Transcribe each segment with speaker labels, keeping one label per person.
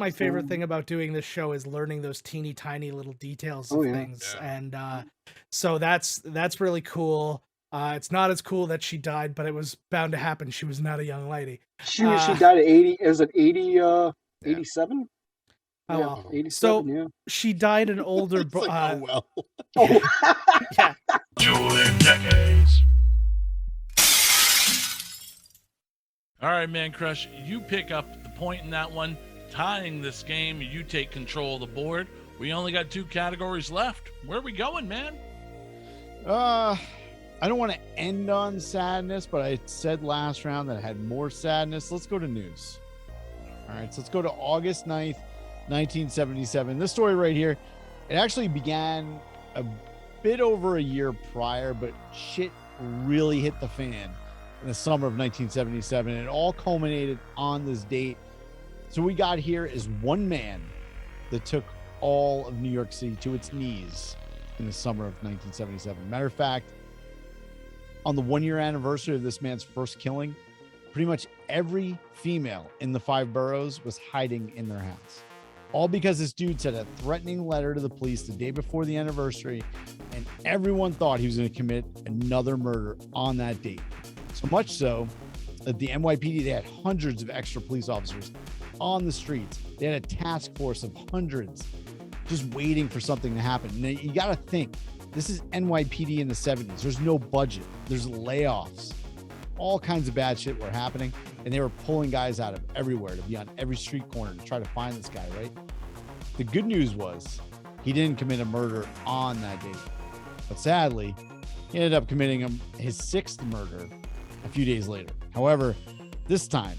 Speaker 1: my favorite thing about doing this show is learning those teeny tiny little details of things. Yeah. And so that's really cool. It's not as cool that she died, but it was bound to happen. She was not a young lady.
Speaker 2: She died at 80. Is it 80? 87?
Speaker 1: Oh,
Speaker 2: yeah,
Speaker 1: well.
Speaker 2: 87,
Speaker 1: so
Speaker 2: yeah.
Speaker 1: She died an older.
Speaker 3: Oh well.
Speaker 1: Yeah.
Speaker 4: Dueling decades. All right, Mancrush, you pick up the point in that one. Tying this game, you take control of the board. We only got 2 categories left. Where are we going, man?
Speaker 3: I don't want to end on sadness, but I said last round that I had more sadness. Let's go to news. All right, so let's go to August 9th, 1977. This story right here, it actually began a bit over a year prior, but shit really hit the fan in the summer of 1977. It all culminated on this date. So we got here is one man that took all of New York City to its knees in the summer of 1977. Matter of fact, on the 1-year anniversary of this man's first killing, pretty much every female in the 5 boroughs was hiding in their house. All because this dude sent a threatening letter to the police the day before the anniversary, and everyone thought he was going to commit another murder on that date. So much so that the NYPD, they had hundreds of extra police officers on the streets. They had a task force of hundreds just waiting for something to happen. Now, you got to think, this is NYPD in the 70s. There's no budget. There's layoffs. All kinds of bad shit were happening, and they were pulling guys out of everywhere to be on every street corner to try to find this guy, right? The good news was he didn't commit a murder on that date. But sadly, he ended up committing his 6th murder a few days later. However, this time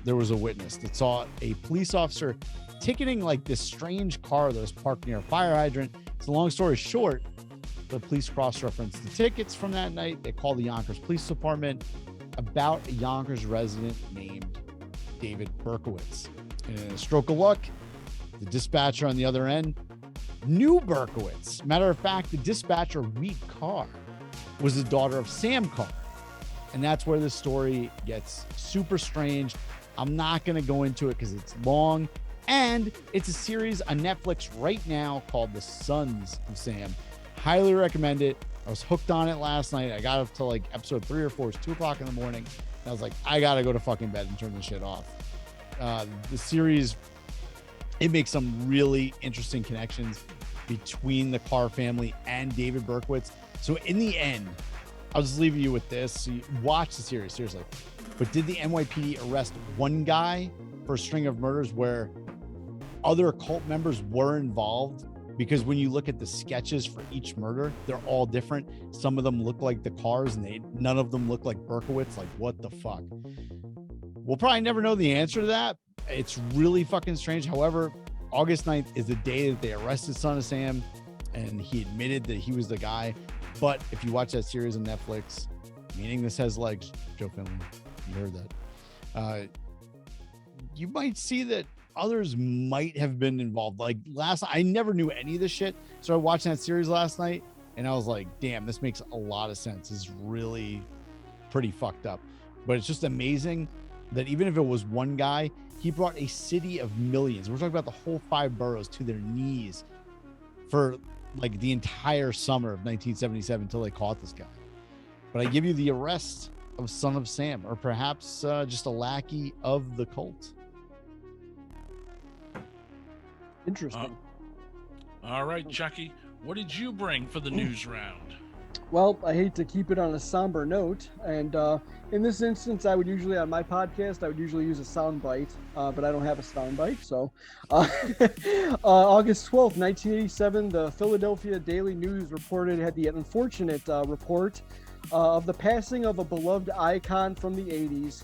Speaker 3: there was a witness that saw a police officer ticketing like this strange car that was parked near a fire hydrant. So long story short, the police cross-referenced the tickets from that night. They called the Yonkers Police Department about a Yonkers resident named David Berkowitz. And in a stroke of luck, the dispatcher on the other end knew Berkowitz. Matter of fact, the dispatcher, Reed Carr, was the daughter of Sam Carr. And that's where this story gets super strange. I'm not going to go into it because it's long. And it's a series on Netflix right now called The Sons of Sam. Highly recommend it. I was hooked on it last night. I got up to like episode 3 or 4. It's 2 o'clock in the morning. And I was like, I got to go to fucking bed and turn this shit off. The series, it makes some really interesting connections between the Carr family and David Berkowitz. So in the end, I'll just leave you with this. So you watch the series, seriously. But did the NYPD arrest one guy for a string of murders where other cult members were involved? Because when you look at the sketches for each murder, they're all different. Some of them look like the Carrs, and none of them look like Berkowitz. Like, what the fuck? We'll probably never know the answer to that. It's really fucking strange. However, August 9th is the day that they arrested Son of Sam, and he admitted that he was the guy. But if you watch that series on Netflix, meaning this has legs, Joe Finley, you heard that. You might see that others might have been involved. Like I never knew any of this shit. So I watched that series last night and I was like, damn, this makes a lot of sense. It's really pretty fucked up. But it's just amazing that even if it was one guy, he brought a city of millions. We're talking about the whole 5 boroughs to their knees for like the entire summer of 1977 until they caught this guy. But I give you the arrest of Son of Sam, or perhaps just a lackey of the cult.
Speaker 2: Interesting.
Speaker 4: All right, Chucky, what did you bring for the news round?
Speaker 2: Well, I hate to keep it on a somber note, and in this instance, I would usually, on my podcast, I would usually use a sound bite, but I don't have a sound bite, so. August 12th, 1987, the Philadelphia Daily News had the unfortunate report of the passing of a beloved icon from the 80s.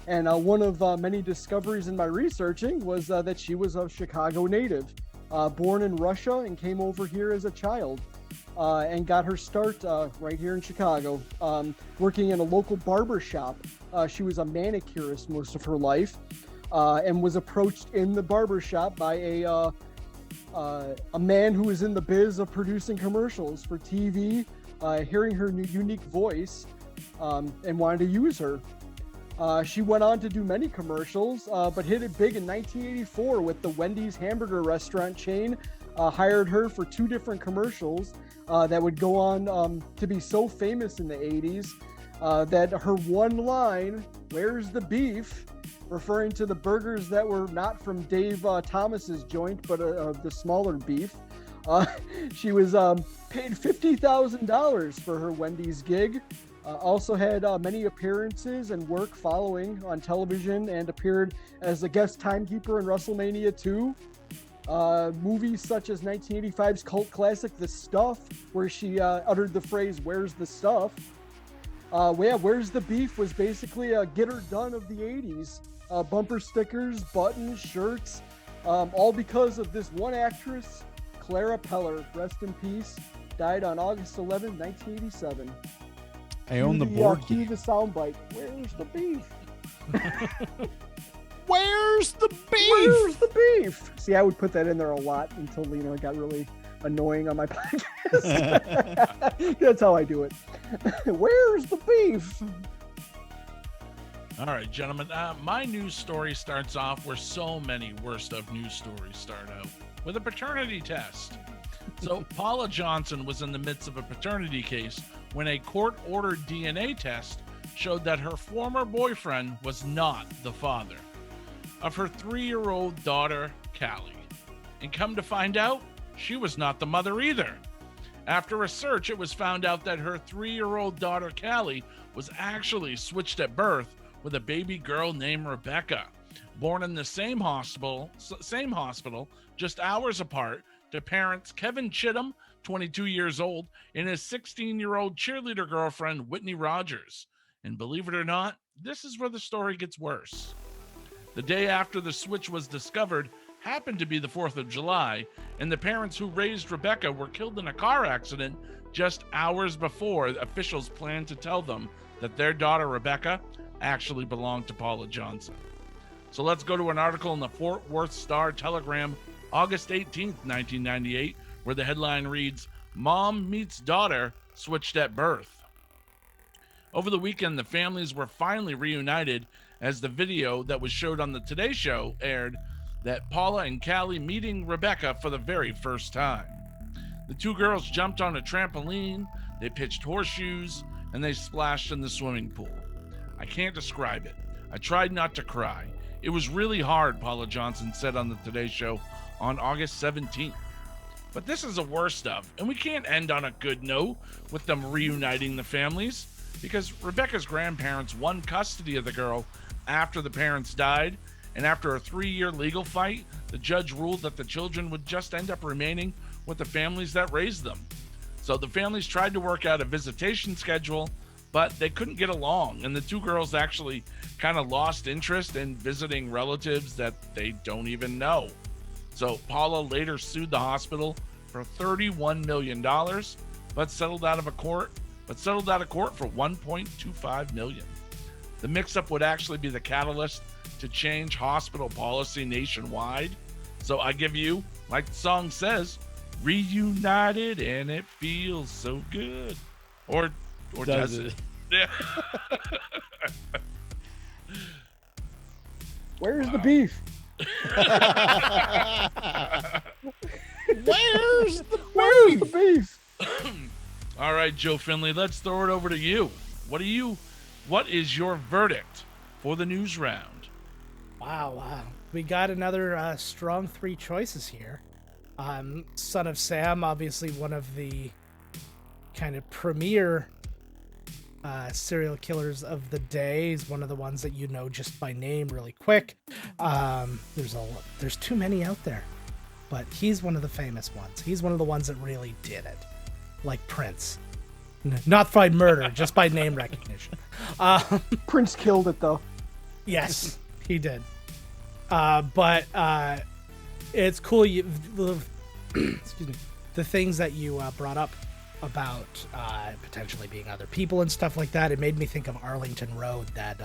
Speaker 2: And one of many discoveries in my researching was that she was a Chicago native, born in Russia and came over here as a child. And got her start right here in Chicago, working in a local barber shop. She was a manicurist most of her life, and was approached in the barber shop by a man who was in the biz of producing commercials for TV, hearing her unique voice, and wanted to use her. She went on to do many commercials, but hit it big in 1984 with the Wendy's hamburger restaurant chain. Hired her for 2 different commercials that would go on to be so famous in the 80s that her one line, "Where's the beef?" referring to the burgers that were not from Dave Thomas's joint, but the smaller beef. She was paid $50,000 for her Wendy's gig. Also had many appearances and work following on television, and appeared as a guest timekeeper in WrestleMania 2. Movies such as 1985's cult classic The Stuff, where she uttered the phrase, "Where's the stuff?" Where's the beef was basically a get her done of the 80s. Bumper stickers, buttons, shirts, all because of this one actress, Clara Peller, rest in peace, died on August 11, 1987.
Speaker 3: I own the board.
Speaker 2: Key the soundbite. Where's the beef?
Speaker 3: Where's the beef?
Speaker 2: Where's the beef? See, I would put that in there a lot until it got really annoying on my podcast. That's how I do it. Where's the beef?
Speaker 4: All right, gentlemen. My news story starts off where so many worst of news stories start out, with a paternity test. So Paula Johnson was in the midst of a paternity case when a court-ordered DNA test showed that her former boyfriend was not the father of her 3-year-old daughter, Callie. And come to find out, she was not the mother either. After research, it was found out that her 3-year-old daughter, Callie, was actually switched at birth with a baby girl named Rebecca, born in the same hospital, just hours apart, to parents Kevin Chittum, 22 years old, and his 16-year-old cheerleader girlfriend, Whitney Rogers. And believe it or not, this is where the story gets worse. The day after the switch was discovered happened to be the 4th of July, and the parents who raised Rebecca were killed in a car accident just hours before officials planned to tell them that their daughter, Rebecca, actually belonged to Paula Johnson. So let's go to an article in the Fort Worth Star-Telegram, August 18th, 1998, where the headline reads, "Mom Meets Daughter Switched at Birth." Over the weekend, the families were finally reunited as the video that was showed on the Today Show aired that Paula and Callie meeting Rebecca for the very first time. The 2 girls jumped on a trampoline, they pitched horseshoes, and they splashed in the swimming pool. I can't describe it. I tried not to cry. It was really hard, Paula Johnson said on the Today Show on August 17th. But this is the worst of, and we can't end on a good note with them reuniting the families, because Rebecca's grandparents won custody of the girl after the parents died, and after a 3-year legal fight, the judge ruled that the children would just end up remaining with the families that raised them. So the families tried to work out a visitation schedule, but they couldn't get along, and the 2 girls actually kind of lost interest in visiting relatives that they don't even know. So Paula later sued the hospital for $31 million, but settled out of court for $1.25 million. The mix-up would actually be the catalyst to change hospital policy nationwide. So I give you, like the song says, reunited and it feels so good. Or does it? Yeah.
Speaker 2: Where's the beef?
Speaker 3: Where's the
Speaker 2: beef?
Speaker 4: All right, Joe Finley, let's throw it over to you. What is your verdict for the news round?
Speaker 1: Wow. We got another strong 3 choices here. Son of Sam, obviously one of the kind of premier serial killers of the day. He's one of the ones that you know just by name really quick. There's too many out there, but he's one of the famous ones. He's one of the ones that really did it, like Prince. Not by murder, just by name recognition.
Speaker 2: Prince killed it though.
Speaker 1: Yes, he did. But it's cool. Excuse me. The things that you brought up about potentially being other people and stuff like that, it made me think of Arlington Road, that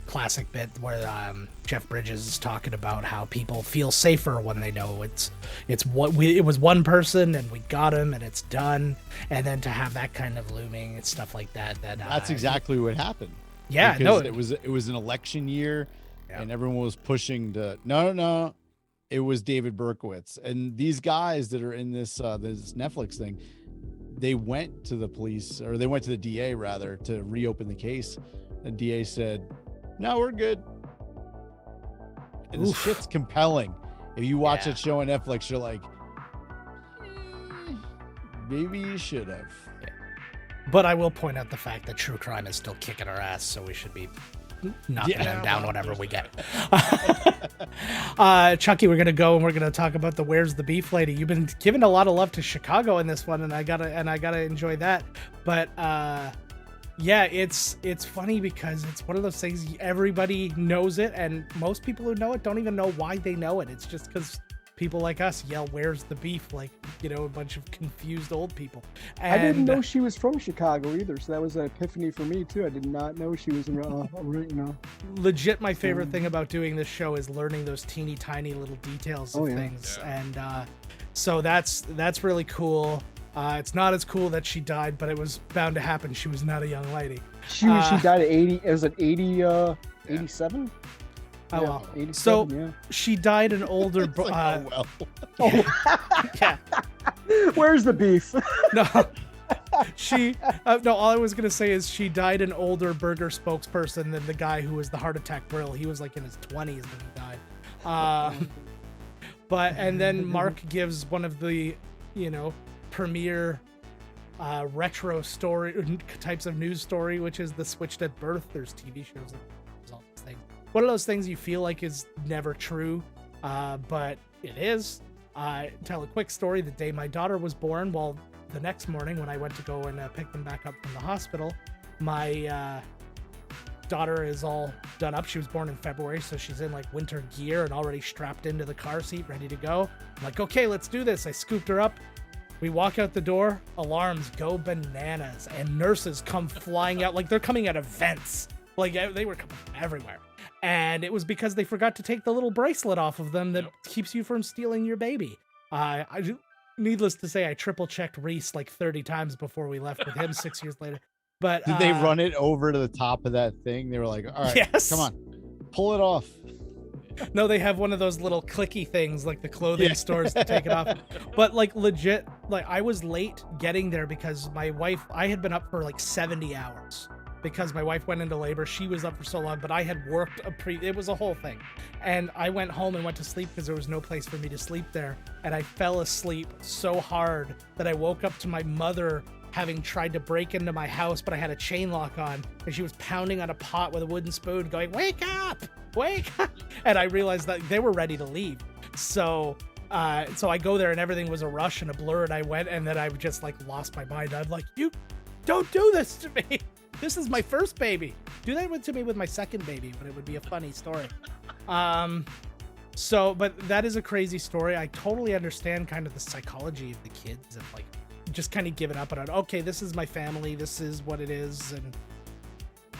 Speaker 1: classic bit where Jeff Bridges is talking about how people feel safer when they know it was one person and we got him and it's done, and then to have that kind of looming and stuff like that.
Speaker 3: That's exactly what happened.
Speaker 1: Yeah,
Speaker 3: because
Speaker 1: no,
Speaker 3: it was an election year,
Speaker 1: Yeah.
Speaker 3: and everyone was pushing to no. It was David Berkowitz, and these guys that are in this this Netflix thing, they went to the police, or they went to the DA rather, to reopen the case. The DA said, "No, we're good." And this shit's compelling. If you watch that show on Netflix, you're like, maybe you should have.
Speaker 1: But I will point out the fact that true crime is still kicking our ass, so we should be knocking them down whenever we get. Chucky, we're gonna go and we're gonna talk about the Where's the Beef Lady. You've been giving a lot of love to Chicago in this one, and I gotta enjoy that. But yeah, it's funny because it's one of those things, everybody knows it, and most people who know it don't even know why they know it. It's just because people like us yell, "Where's the beef?" Like, you know, a bunch of confused old people. And
Speaker 2: I didn't know she was from Chicago either, so that was an epiphany for me too. I did not know she was
Speaker 1: legit, my favorite thing about doing this show is learning those teeny tiny little details of things.
Speaker 4: Yeah.
Speaker 1: And so that's really cool. It's not as cool that she died, but it was bound to happen. She was not a young lady.
Speaker 2: She died at 80. Was it 80? 87.
Speaker 1: Oh, well.
Speaker 2: 87,
Speaker 1: So she died an older. Yeah.
Speaker 2: Where's the beef?
Speaker 1: No, no. All I was gonna say is she died an older burger spokesperson than the guy who was the heart attack grill. He was like in his 20s when he died. But and then Mark gives one of the, you know, premier retro story types of news story, which is the switched at birth. There's TV shows and there's all these things. One of those things you feel like is never true, but it is. Tell a quick story. The day my daughter was born, well, the next morning when I went to go and pick them back up from the hospital, my daughter is all done up. She was born in February, so she's in like winter gear and already strapped into the car seat, ready to go. I'm like, okay, let's do this. I scooped her up. We walk out the door, alarms go bananas, and nurses come flying out. Like, they're coming out of vents. Like, they were coming from everywhere. And it was because they forgot to take the little bracelet off of them that keeps you from stealing your baby. Needless to say, I triple checked Reese like 30 times before we left with him 6 years later. But
Speaker 3: did they run it over to the top of that thing? They were like, all right,
Speaker 1: yes.
Speaker 3: Come on, pull it off.
Speaker 1: No, they have one of those little clicky things like the clothing stores to take it off. But like legit, like I was late getting there because my wife, I had been up for like 70 hours. Because my wife went into labor. She was up for so long, but I had worked it was a whole thing. And I went home and went to sleep because there was no place for me to sleep there. And I fell asleep so hard that I woke up to my mother having tried to break into my house, but I had a chain lock on, and she was pounding on a pot with a wooden spoon going, "Wake up, wake up." And I realized that they were ready to leave. So I go there and everything was a rush and a blur, and I went, and then I just like lost my mind. I'm like, "You don't do this to me. This is my first baby. Do that to me with my second baby, but it would be a funny story." But that is a crazy story. I totally understand kind of the psychology of the kids and like just kind of giving up on it. Okay, this is my family. This is what it is. And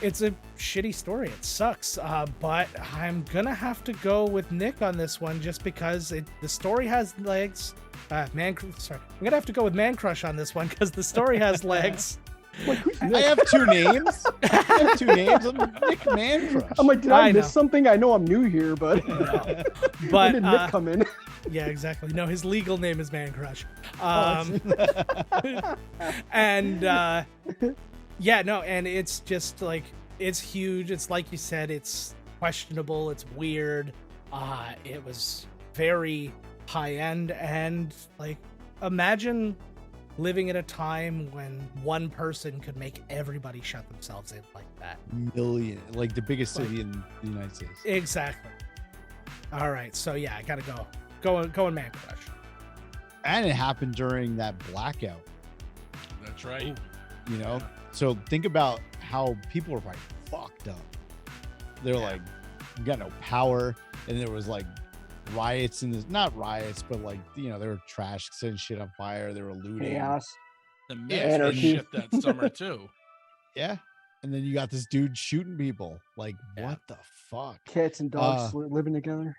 Speaker 1: it's a shitty story. It sucks. But I'm going to have to go with Nick on this one just because the story has legs. I'm going to have to go with Mancrush on this one because the story has legs.
Speaker 2: Like,
Speaker 3: I have two names. I'm Nick Mancrush.
Speaker 2: I'm like, did I miss something? I know I'm new here, but
Speaker 1: no.
Speaker 2: When
Speaker 1: But
Speaker 2: did Nick come in?
Speaker 1: yeah, exactly. No, his legal name is Mancrush. And yeah, no, and it's just like, it's huge. It's like you said, it's questionable. It's weird. It was very high end, and like, imagine living at a time when one person could make everybody shut themselves in like that.
Speaker 3: Million, like the biggest city in the United States.
Speaker 1: Exactly. All right, so yeah, I gotta going Mancrush.
Speaker 3: And it happened during that blackout.
Speaker 4: That's right.
Speaker 3: You know, so think about how people were like fucked up. They're like, you got no power, and there was like riots in this, not riots, but like, you know, they were trash, setting shit on fire, they were looting.
Speaker 2: Chaos.
Speaker 4: The Mets were shit that summer too.
Speaker 3: Yeah. And then you got this dude shooting people. Like, what the fuck?
Speaker 2: Cats and dogs living together.